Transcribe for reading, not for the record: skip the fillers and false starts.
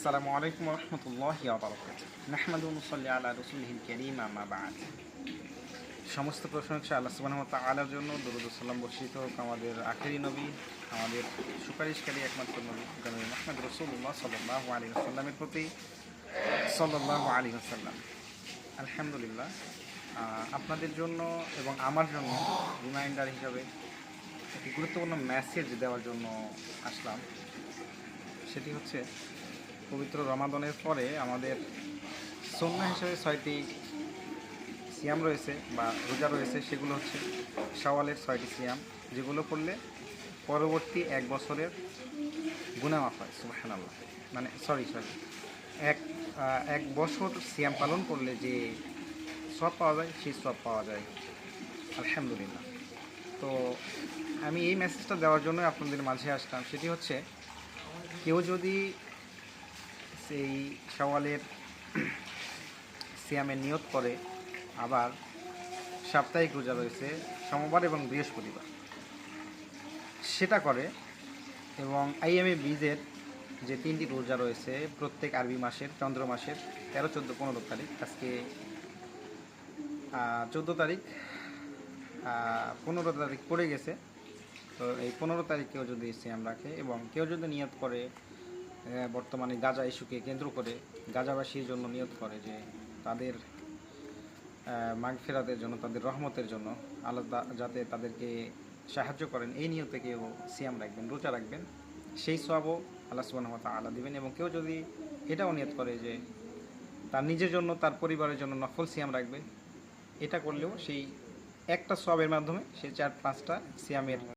আসসালামু আলাইকুম রহমতুল্লাহি ওয়া বারাকাতুহু। নাহমাদুহু ওয়া নুসাল্লি আলা রাসূলিহিল কারীম, আম্মা বা'দ। সমস্ত প্রশংসা আল্লাহ সুবহানাহু ওয়া তাআলার জন্য। দরুদ ও সালাম বর্ষিত হোক আমাদের আখেরি নবী, আমাদের সুপারিশকারী একমাত্র নবী জনাবে মুহাম্মদ রাসূলুল্লাহ সাল্লাল্লাহু আলাইহি ওয়াসাল্লামের প্রতি সাল্লাল্লাহু আলাইহি ওয়াসাল্লাম। আলহামদুলিল্লাহ, আপনাদের জন্য এবং আমার জন্য রিমাইন্ডার হিসাবে একটি গুরুত্বপূর্ণ মেসেজ দেওয়ার জন্য আসলাম। সেটি হচ্ছে, পবিত্র রমাদানের পরে আমাদের সুন্নাহ হিসেবে 6টি সিয়াম রয়েছে বা রোজা রয়েছে। সেগুলো হচ্ছে শাওয়ালের 6টি সিয়াম, যেগুলো করলে পরবর্তী এক বছরের গুনাহ মাফ হয়। সুবহানাল্লাহ। মানে সরি এক এক বছর সিয়াম পালন করলে যে সওয়াব পাওয়া যায়, সেই সওয়াব পাওয়া যায়। আলহামদুলিল্লাহ। তো আমি এই মেসেজটা দেওয়ার জন্য আপনাদের মাঝে আসলাম। সেটি হচ্ছে, কেউ যদি সেই শাওয়ালের সিয়ামের নিয়ত করে, আবার সাপ্তাহিক রোজা রয়েছে সোমবার এবং বৃহস্পতিবার, সেটা করে, এবং আইএমএ বীজের যে 3টি রোজা রয়েছে প্রত্যেক আরবি মাসের চন্দ্র মাসের 13, 14, 15 তারিখ, আজকে 14 তারিখ, 15 তারিখ পড়ে গেছে। তো এই 15 তারিখেও যদি সিয়াম রাখে এবং কেউ যদি নিয়ত করে, বর্তমানে গাজা ইস্যুকে কেন্দ্র করে গাজাবাসীর জন্য নিয়ত করে যে তাদের মাগফিরাতের জন্য, তাদের রহমতের জন্য আল্লাহ যাতে তাদেরকে সাহায্য করেন, এই নিয়তে কেউ সিয়াম রাখবেন, রোজা রাখবেন, সেই সওয়াবও আল্লাহ সুবহানাহু ওয়া তাআলা দিবেন। এবং কেউ যদি এটাও নিয়ত করে যে তার নিজের জন্য, তার পরিবারের জন্য নফল সিয়াম রাখবে, এটা করলেও সেই একটা সওয়াবের মাধ্যমে সে 4-5টা সিয়ামের